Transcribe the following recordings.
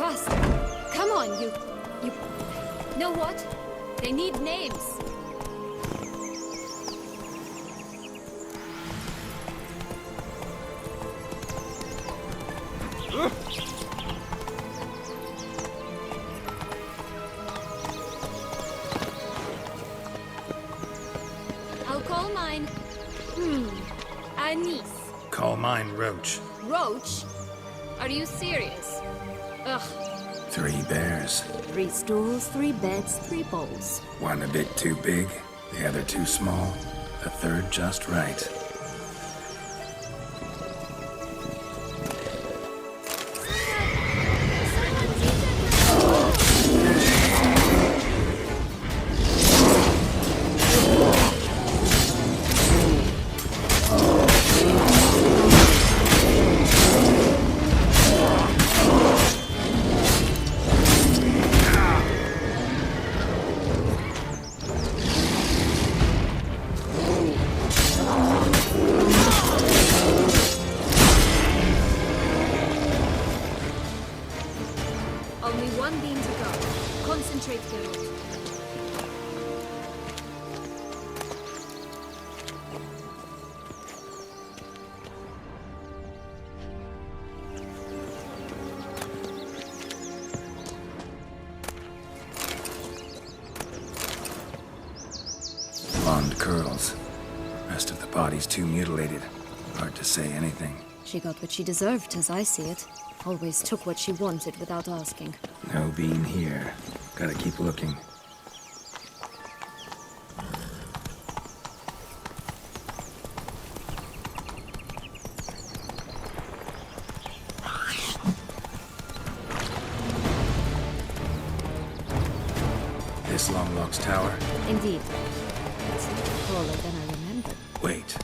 fast. Come on, you... Know what? They need names. I'll call mine... Anise. Call mine Roach. Roach? Are you serious? Ugh. 3 bears. 3 stools, 3 beds, 3 bowls. One a bit too big, the other too small, the third just right. Only one beam to go. Concentrate, Geralt. Blonde curls. Rest of the body's too mutilated. Hard to say anything. She got what she deserved, as I see it. Always took what she wanted without asking. No beam here. Gotta keep looking. This Longlock's tower? Indeed. It's a little taller than I remembered. Wait.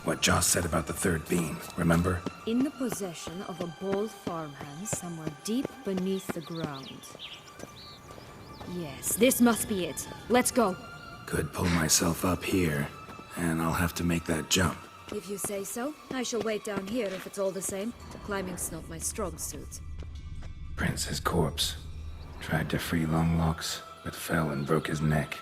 What Joss said about the 3rd beam, remember? In the possession of a bold farmhand somewhere deep beneath the ground. Yes, this must be it. Let's go. Could pull myself up here, and I'll have to make that jump. If you say so, I shall wait down here if it's all the same. Climbing's not my strong suit. Prince's corpse. Tried to free Longlocks, but fell and broke his neck.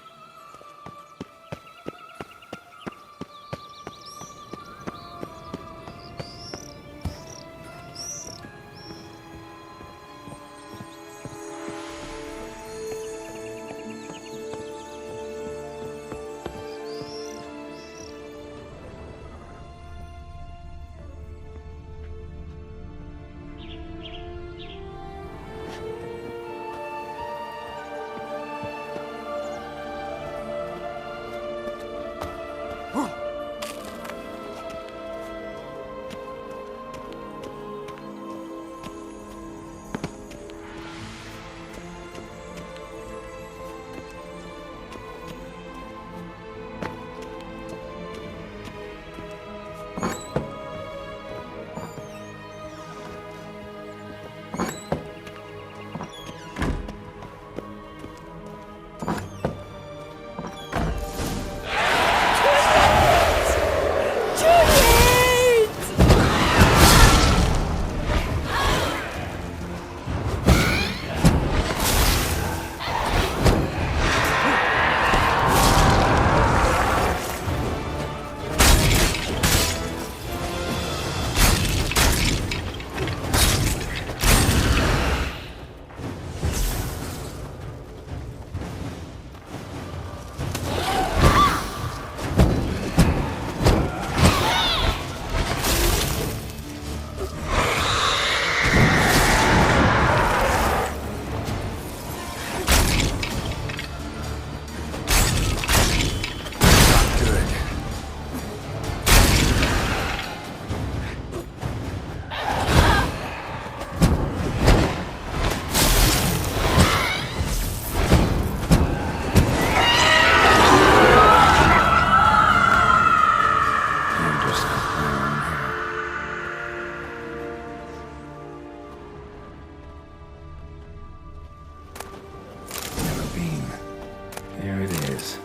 There it is.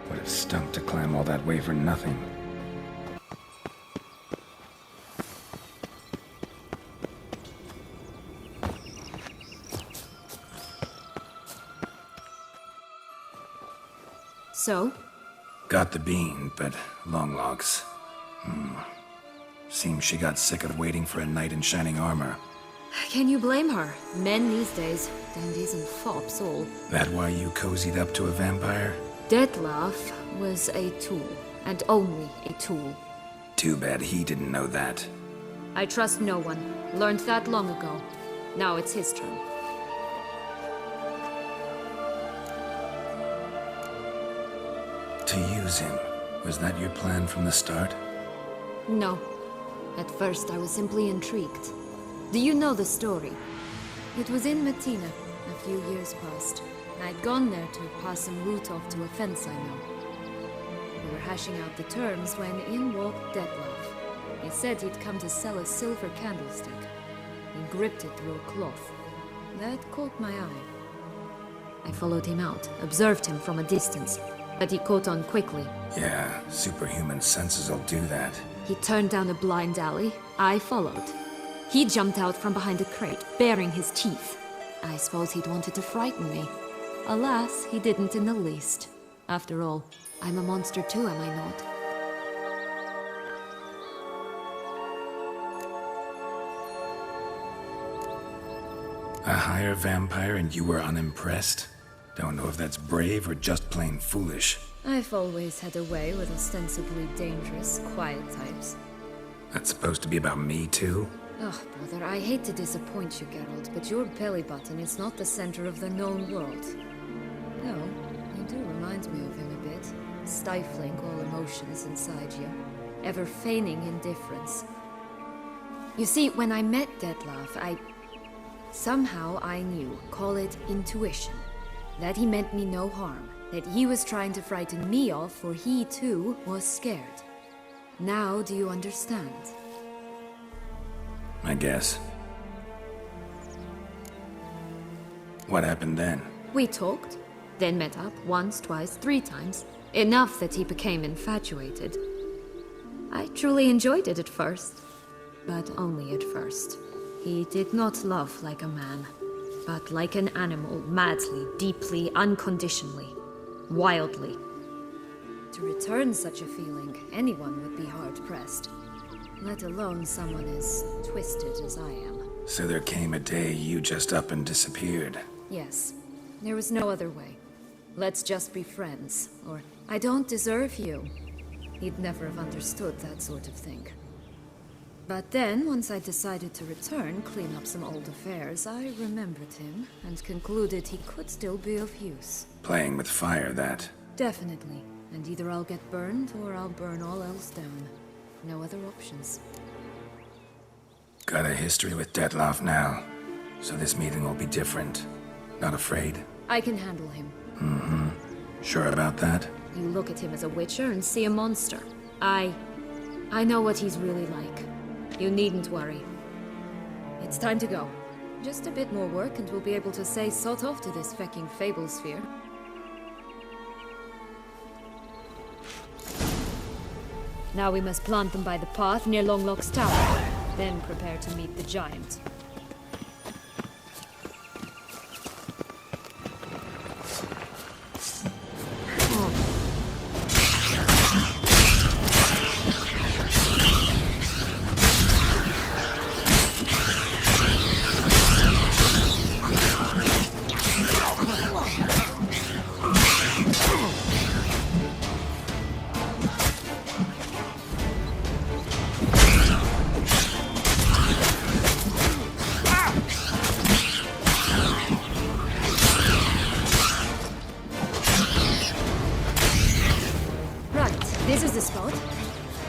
Would have stunk to climb all that way for nothing. So? Got the bean, but long locks. Seems she got sick of waiting for a knight in shining armor. Can you blame her? Men these days, dandies and fops all. That why you cozied up to a vampire? Dettlaff was a tool, and only a tool. Too bad he didn't know that. I trust no one. Learned that long ago. Now it's his turn. To use him. Was that your plan from the start? No. At first I was simply intrigued. Do you know the story? It was in Metina, a few years past. I'd gone there to pass some loot off to a fence I know. We were hashing out the terms when in walked Dettlaff. He said he'd come to sell a silver candlestick. He gripped it through a cloth. That caught my eye. I followed him out, observed him from a distance, but he caught on quickly. Yeah, superhuman senses will do that. He turned down a blind alley. I followed. He jumped out from behind a crate, baring his teeth. I suppose he'd wanted to frighten me. Alas, he didn't in the least. After all, I'm a monster too, am I not? A higher vampire and you were unimpressed? Don't know if that's brave or just plain foolish. I've always had a way with ostensibly dangerous, quiet types. That's supposed to be about me too? Ugh, brother, I hate to disappoint you, Geralt, but your belly button is not the center of the known world. No, you do remind me of him a bit. Stifling all emotions inside you. Ever feigning indifference. You see, when I met Dettlaff, somehow I knew, call it intuition, that he meant me no harm, that he was trying to frighten me off, for he too was scared. Now do you understand? I guess. What happened then? We talked, then met up once, twice, 3 times. Enough that he became infatuated. I truly enjoyed it at first, but only at first. He did not love like a man, but like an animal, madly, deeply, unconditionally, wildly. To return such a feeling, anyone would be hard-pressed. Let alone someone as twisted as I am. So there came a day you just up and disappeared. Yes. There was no other way. Let's just be friends, or I don't deserve you. He'd never have understood that sort of thing. But then, once I decided to return, clean up some old affairs, I remembered him and concluded he could still be of use. Playing with fire, that. Definitely. And either I'll get burned, or I'll burn all else down. No other options. Got a history with Dettlaff now, so this meeting will be different. Not afraid? I can handle him. Sure about that? You look at him as a witcher and see a monster. I know what he's really like. You needn't worry. It's time to go. Just a bit more work and we'll be able to say sod off to this fecking fable sphere. Now we must plant them by the path near Longlock's tower. Then prepare to meet the giant. This is the spot.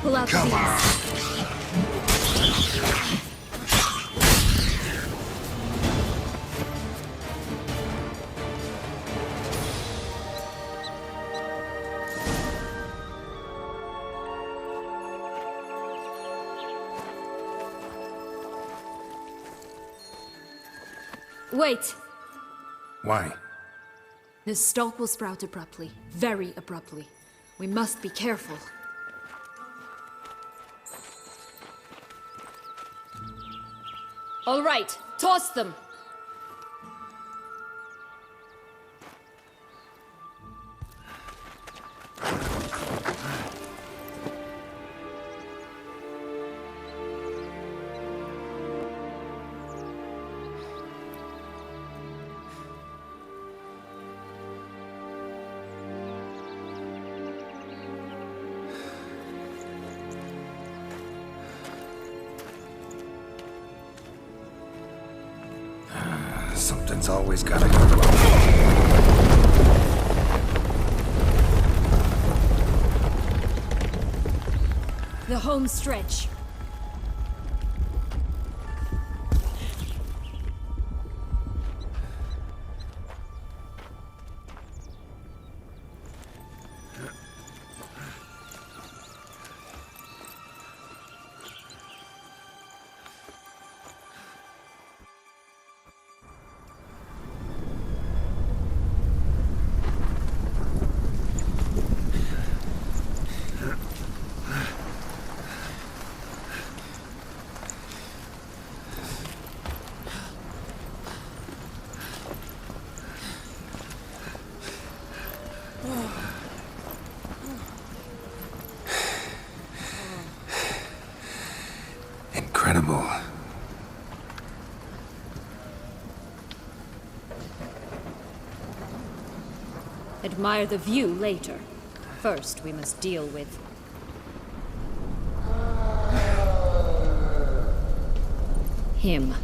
Pull out Come these. on! Wait! Why? The stalk will sprout abruptly. Very abruptly. We must be careful. All right, toss them! Something's always gotta go wrong. The home stretch. Incredible. Admire the view later. First, we must deal with... him.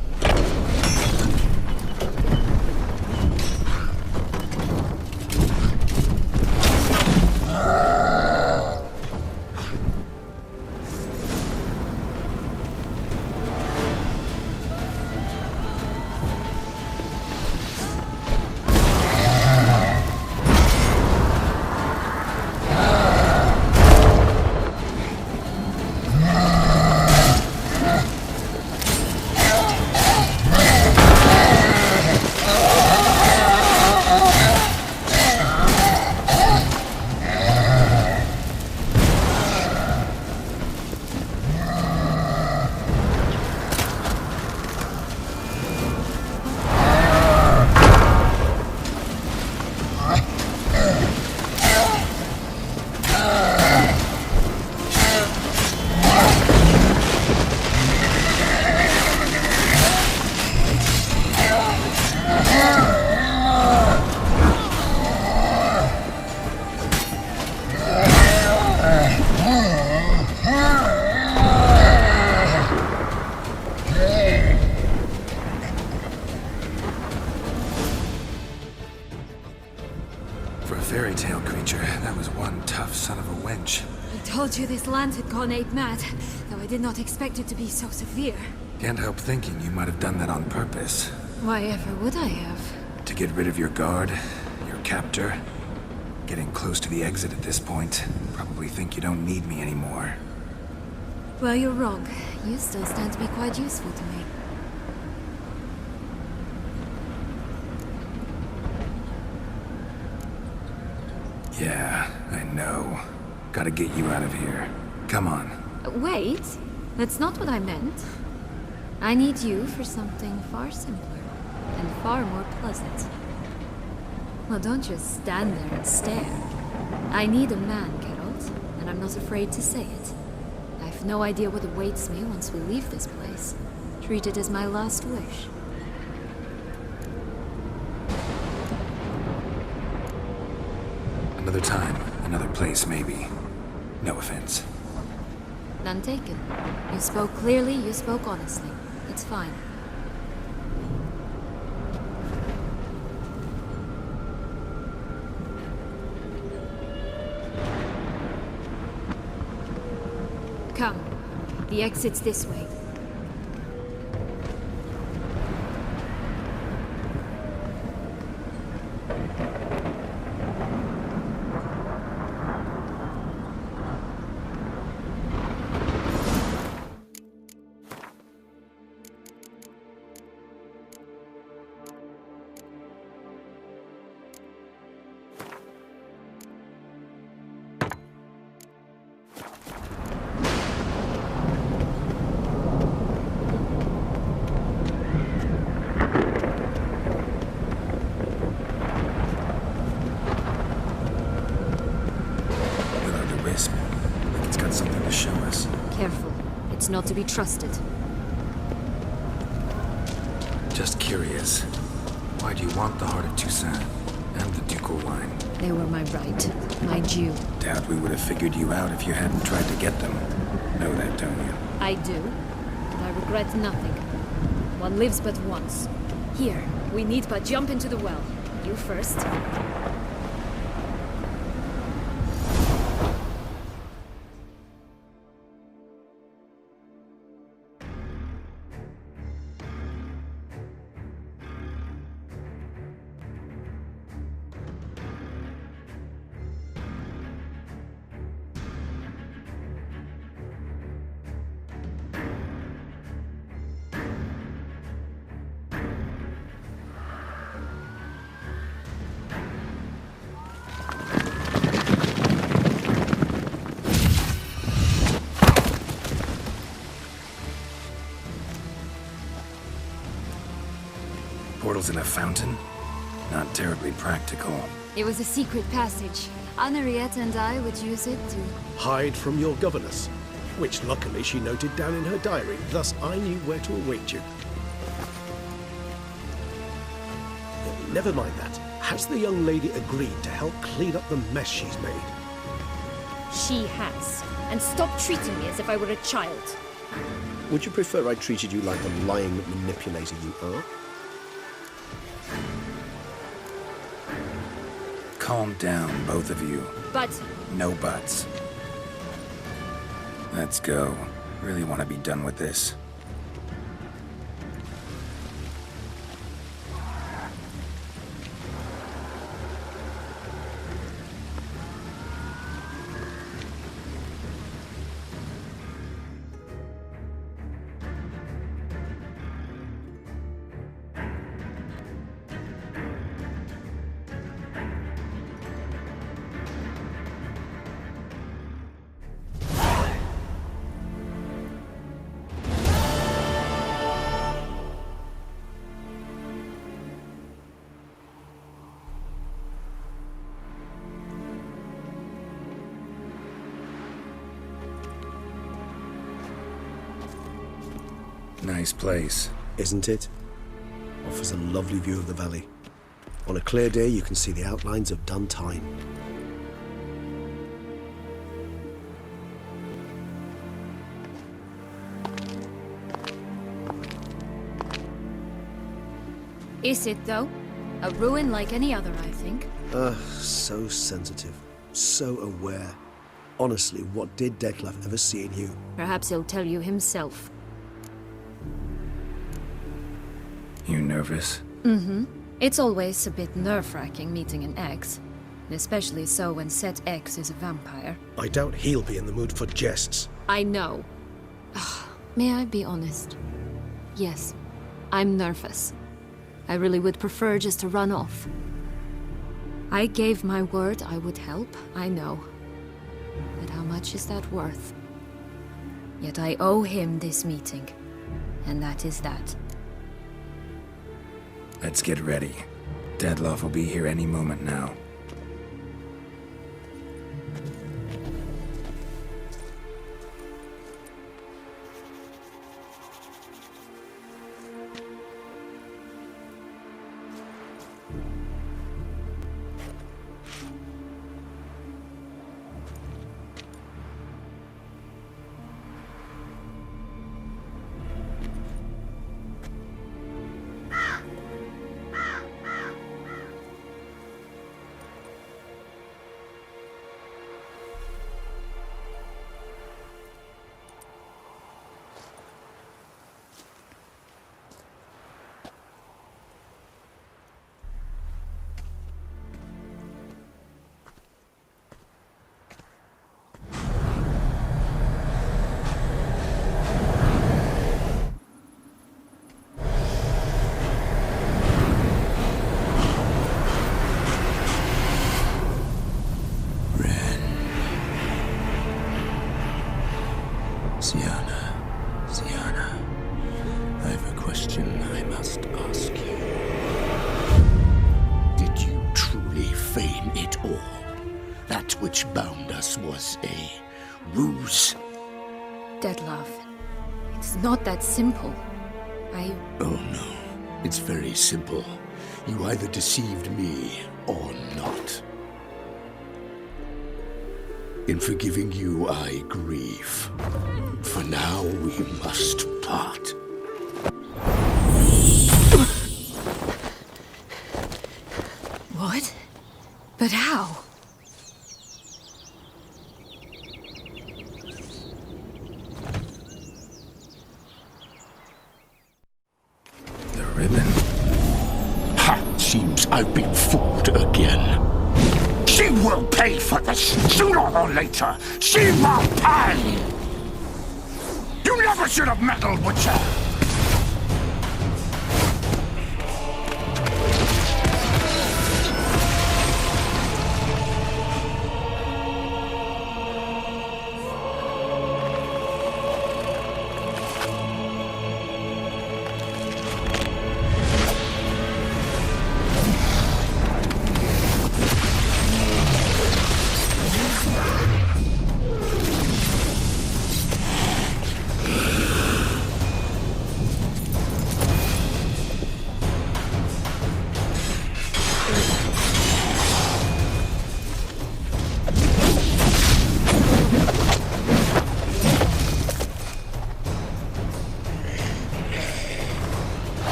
For a fairy tale creature, that was one tough son of a wench. I told you this land had gone ape mad, though I did not expect it to be so severe. Can't help thinking you might have done that on purpose. Why ever would I have? To get rid of your guard, your captor. Getting close to the exit at this point. Probably think you don't need me anymore. Well, you're wrong. You still stand to be quite useful to me. Yeah, I know. Gotta get you out of here. Come on. Wait, that's not what I meant. I need you for something far simpler and far more pleasant. Well, don't just stand there and stare. I need a man, Geralt, and I'm not afraid to say it. I've no idea what awaits me once we leave this place. Treat it as my last wish. Another time, another place, maybe. No offense. None taken. You spoke clearly, you spoke honestly. It's fine. Come. The exit's this way. Like it's got something to show us. Careful. It's not to be trusted. Just curious. Why do you want the Heart of Toussaint and the ducal wine? They were my right. My due. Doubt we would have figured you out if you hadn't tried to get them. Know that, don't you? I do. And I regret nothing. One lives but once. Here, we need but jump into the well. You first. Portals in a fountain? Not terribly practical. It was a secret passage. Henriette and I would use it to... Hide from your governess, which luckily she noted down in her diary, thus I knew where to await you. Never mind that. Has the young lady agreed to help clean up the mess she's made? She has. And stop treating me as if I were a child. Would you prefer I treated you like the lying manipulator you are? Calm down, both of you. But... No buts. Let's go. Really want to be done with this. Nice place. Isn't it? Offers a lovely view of the valley. On a clear day, you can see the outlines of Duntine. Is it, though? A ruin like any other, I think. So sensitive. So aware. Honestly, what did Dettlaff ever see in you? Perhaps he'll tell you himself. You nervous? Mm-hmm. It's always a bit nerve-wracking meeting an ex. Especially so when said ex is a vampire. I doubt he'll be in the mood for jests. I know. May I be honest? Yes, I'm nervous. I really would prefer just to run off. I gave my word I would help, I know. But how much is that worth? Yet I owe him this meeting. And that is that. Let's get ready. Dettlaff will be here any moment now. Syanna, I have a question I must ask you. Did you truly feign it all? That which bound us was a ruse? Dettlaff, it's not that simple. Oh no, it's very simple. You either deceived me or not. In forgiving you, I grieve. For now, we must part. But how? The ribbon. Ha! Seems I've been fooled again. She will pay for this, sooner or later. She will pay! You never should have meddled with her!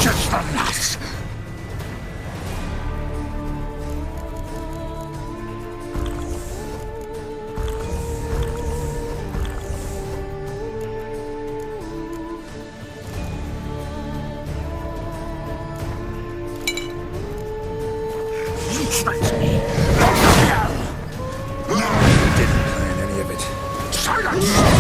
Just the last. You tricked me. Didn't plan any of it. Silence!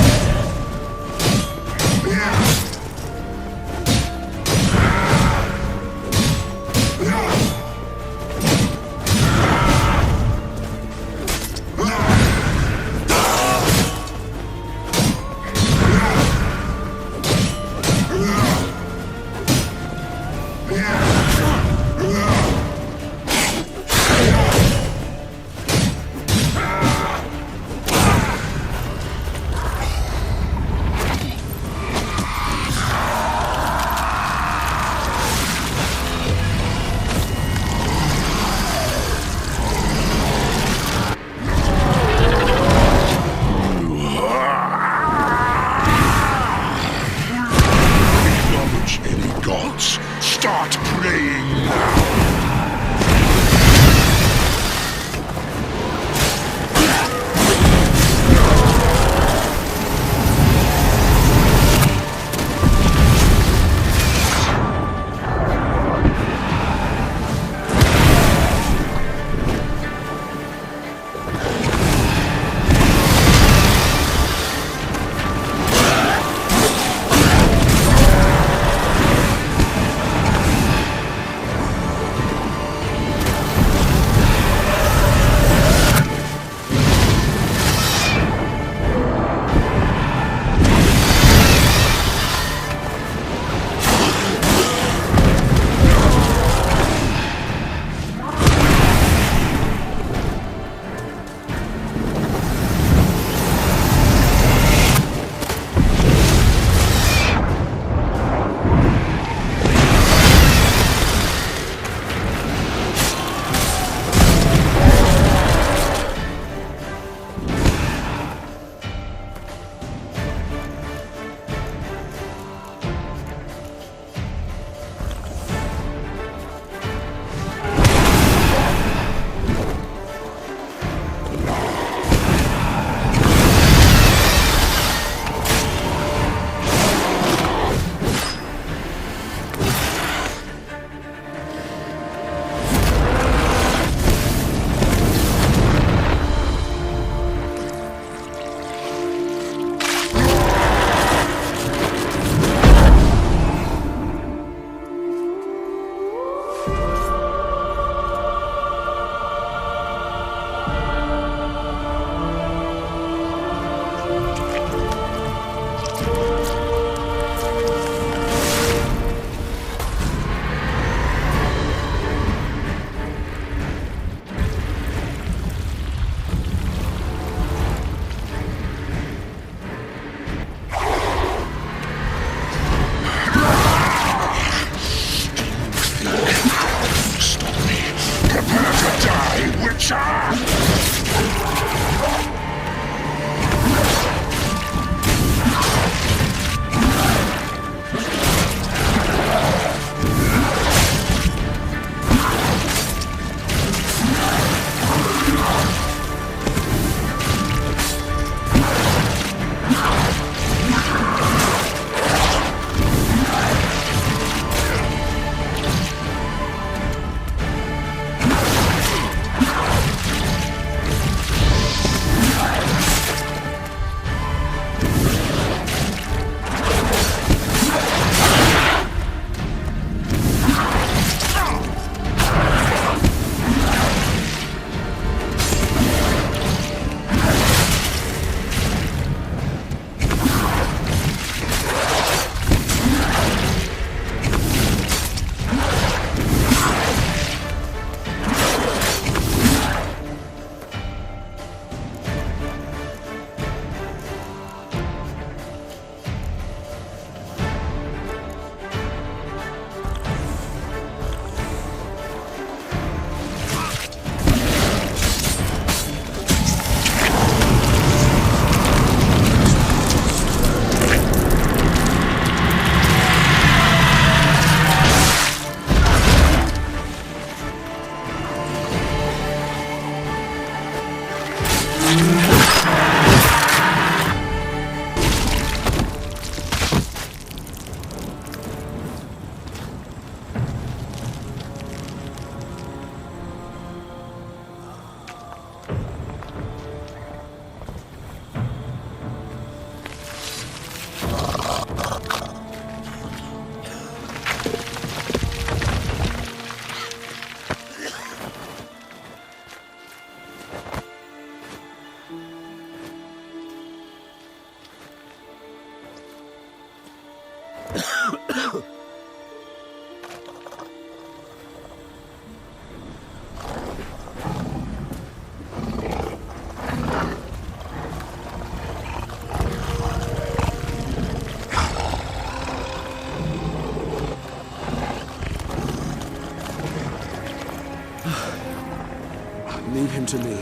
Leave him to me.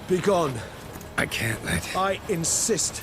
Be gone. I can't let... I insist.